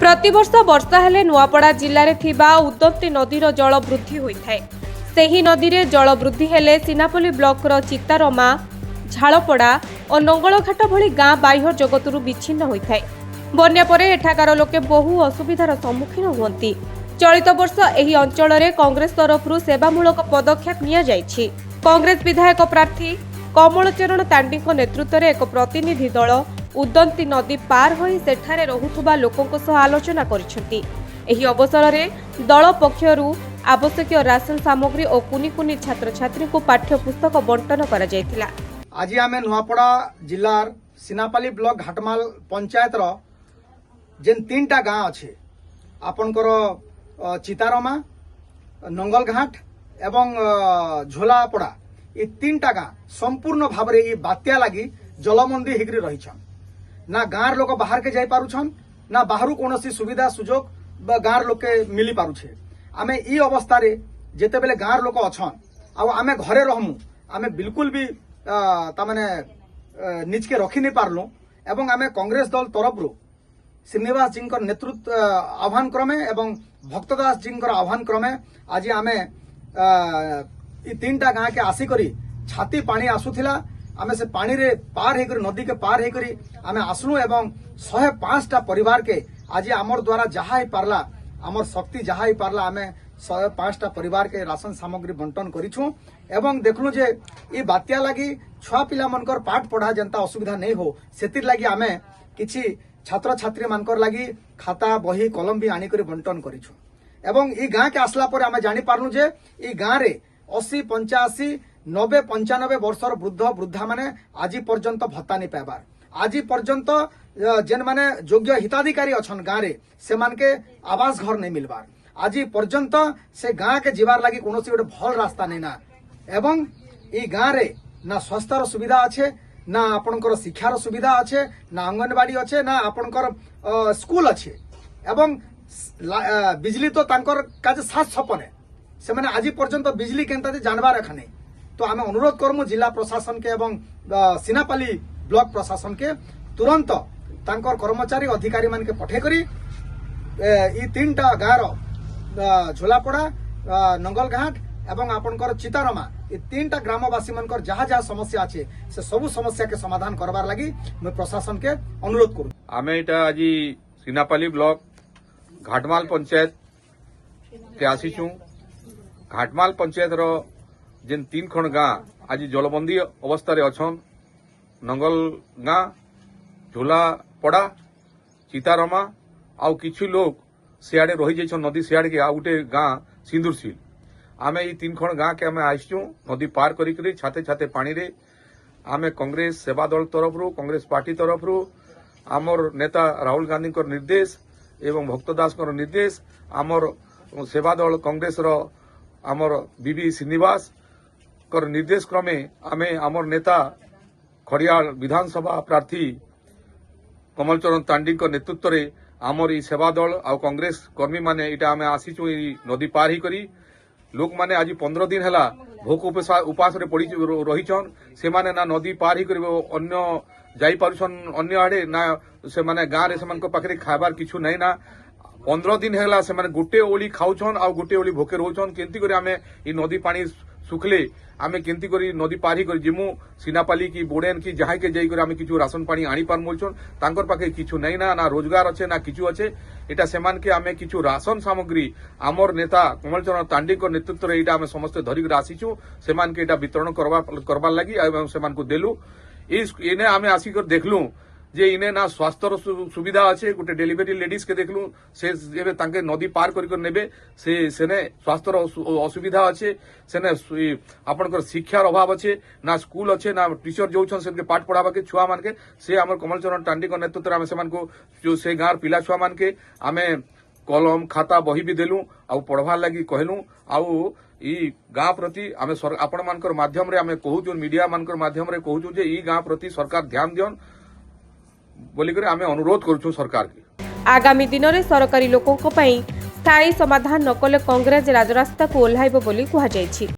प्रतिवर्ष वर्षा हेले नुआपड़ा जिले में उदंती नदीर जल वृद्धि होता है। सही नदी में जल वृद्धि हेले सीनापल्ली ब्लॉकर चितारमा, झालपड़ा और नंगलघाट भली गाँ बाह्य जगतरू विच्छिन्न होता है। बन्या परे एठाकार लोके बहु असुविधार सम्मुखीन हुअन्ति। चलित वर्ष एही अंचल में कांग्रेस तरफ सेवामूलक पदक्षेप निया जाइछि। कांग्रेस विधायक प्रार्थी कमलचरण तांडी नेतृत्व में एक प्रतिनिधि दल उदंती नदी पार होई सेठारे रहुथुबा लोकंक सह आलोचना करिसेंति। एही अवसर में दल पक्षरु आवश्यक राशन सामग्री और कुनी कुनी छात्र छात्री को पाठ्य पुस्तक बंटन करा जायतिला। आज आम नुआपड़ा जिलार सीनापाली ब्लॉक घाटमाल पंचायत जेन 3टा गाँ अच्छे आपनकर चितारमा, नंगलघाट एवं झोलापड़ा ये 3टा गाँ संपूर्ण भाव में बात्या लगी जलमंदी होकर रही। ना गाँव लोक बाहर के जाई पारुछन, ना बाहर कौन सुविधा सुजोग गाँव लोक के मिली पारुछे। आमे ई अवस्था रे जेते बेले गाँव लोक अछन आ आमे घरे रहमु आमे बिल्कुल भी तामाने निज के रखी नहीं पारलु। एवं आमे कांग्रेस दल तरफ श्रीनिवास जी नेतृत्व आह्वान क्रमे एवं भक्तदास जी आह्वान क्रमे आज आमे 3टा गाँ के आसिकरी छाती पानी आसुथिला। आमे से पानी रे पार हेकरी नदी के पार हेकरी आमे आसलु एवं 105टा परिवार के आज आमर द्वारा जहा ही पारला आमर शक्ति जहा ही पारला आमे 105टा परिवार के राशन सामग्री बंटन करिछु। एवं देखलु जे ई बात्या लगी छुआ पिला मनकर पाठ पढ़ा जनता असुविधा नहीं हो सेतिर लगी आमे किछि छात्र छात्री मानकर लगी खाता बही कलम भी आनी करी बंटन करिछु। एवं ई गाँ के आसला पर आमे जानी पारनु जे ई गाँ रे 80, 85, 90, 95 वर्षर वृद्ध वृद्धा माने आज पर्यंत भत्ता नहीं पाइबार। आज पर्यंत जेन माने योग्य हिताधिकारी अछन गाँ रे से मान के आवास घर नहीं मिलबार। आज पर्यंत से गाँ के जीवार लगी कौन गोटे भल रास्ता नहीं ना। एवं ई गाँ रे ना स्वास्थ्य सुविधा अच्छे, ना आपनकर शिक्षार सुविधा अच्छे, ना अंगनवाड़ी अच्छे, ना आपनकर स्कूल अच्छे। एवं बिजली तो तांकर काजे सात सपने से माने आज पर्यंत बिजली केनता जानबार एखा नहीं। तो आम अनुरोध करमु जिला प्रशासन के एवं सीनापाली ब्लॉक प्रशासन के तुरंत तांकर कर्मचारी अधिकारी मान के पठे करी ई 3टा गाँव झोलापड़ा, नंगलघाट एवं आपनकर चितारमा ये 3टा ग्रामवासी मनकर जहाँ जहाँ समस्या अच्छे से सबु समस्या के समाधान करबार लगी मैं प्रशासन के अनुरोध करूँ। आमे इटा आज सीनापाली ब्लॉक घाटमाल पंचायत के आसीचु। घाटमाल पंचायत रो जेन 3 खंड गाँ आज जलबंदी अवस्था रे अछन। नंगल गाँ, झोलापड़ा, चितारमा आउ किछु लोग सियाड़े रही जाइछन नदी सियाड़े के आ गोटे गाँ सिंदूरसील। आमे ई 3 खंड गाँ के आमे आइछु नदी पार करी छाते छाते पानी रे। आमे कांग्रेस सेवा दल तरफ कांग्रेस पार्टी तरफ आमर नेता राहुल गांधी को निर्देश एवं भक्तदास को निर्देश आमर सेवा दल कांग्रेस रो आमर बीबी श्रीनिवास कर निर्देश क्रमे आमे आमर नेता खड़ियाल विधानसभा प्रार्थी कमलचरण तांडी को नेतृत्व रे आमर ई सेवा दल आ कांग्रेस कर्मी माने इटा आमे आसीचु ई नदी पार ही करी। लोक माने आज 15 दिन हैला भूख उपास रे पड़ी रहीछन। से माने ना नदी पार ही करिवो अन्य जाई पारुछन अन्य आड़े ना से माने गाँ रे सेमान को पाखरे खाबार किछु नहीं ना। 15 दिन हैला से माने गोटे ओली खाउछन आ गोटे ओली भूखे रहउछन। केंती करे आमे ई नदी पानी सुखले आमे केंती करी नदी पार ही करी जिमु सीनापाली की बोडेन की जहाँ के जाई करे आमे किछु राशन पानी आनी पार मोलछन। तांकर पाखे किछु नहीं ना, ना रोजगार अच्छे ना किछु अच्छे। एटा सेमान के आमे किछु राशन सामग्री आमर नेता कमलचरण तांडी को नेतृत्व रे एटा आमे समस्त धरी कर आसीचु सेमान के एटा वितरण करबार लगी एवं सेमान को देलु। इने आमे आसी कर देखलु जे इने ना स्वास्थ्य सुविधा अच्छे। गोटे डिलीवरी लेडीज के देखलु से जेबे तांके नदी पार करी कर नेबे से सेने स्वास्थ्य असुविधा अच्छे। सेने आपनकर शिक्षार अभाव अच्छे, ना स्कूल अच्छे, ना टीचर जो छन से पाठ पढ़ाबा के छुआ मान के से आमर कमलचरण टांडी को नेतृत्व आमे सेमान को जो से गाँव पिला छुआ मान के आमे कलम खाता बही भी देलु आ पढ़वार लगी कहलु। आउ ई गाँ प्रति आमे आपण मानकर माध्यम रे आमे कहूछु मीडिया मानकर माध्यम रे कहूछु जे ई गाँ प्रति सरकार ध्यान दियन बोली करे आमे अनुरोध करूछु सरकार के। आगामी दिन में सरकारी लोकों स्थायी समाधान न कले कांग्रेस राजरास्ता को ओह्लाइब बोली कहुछि।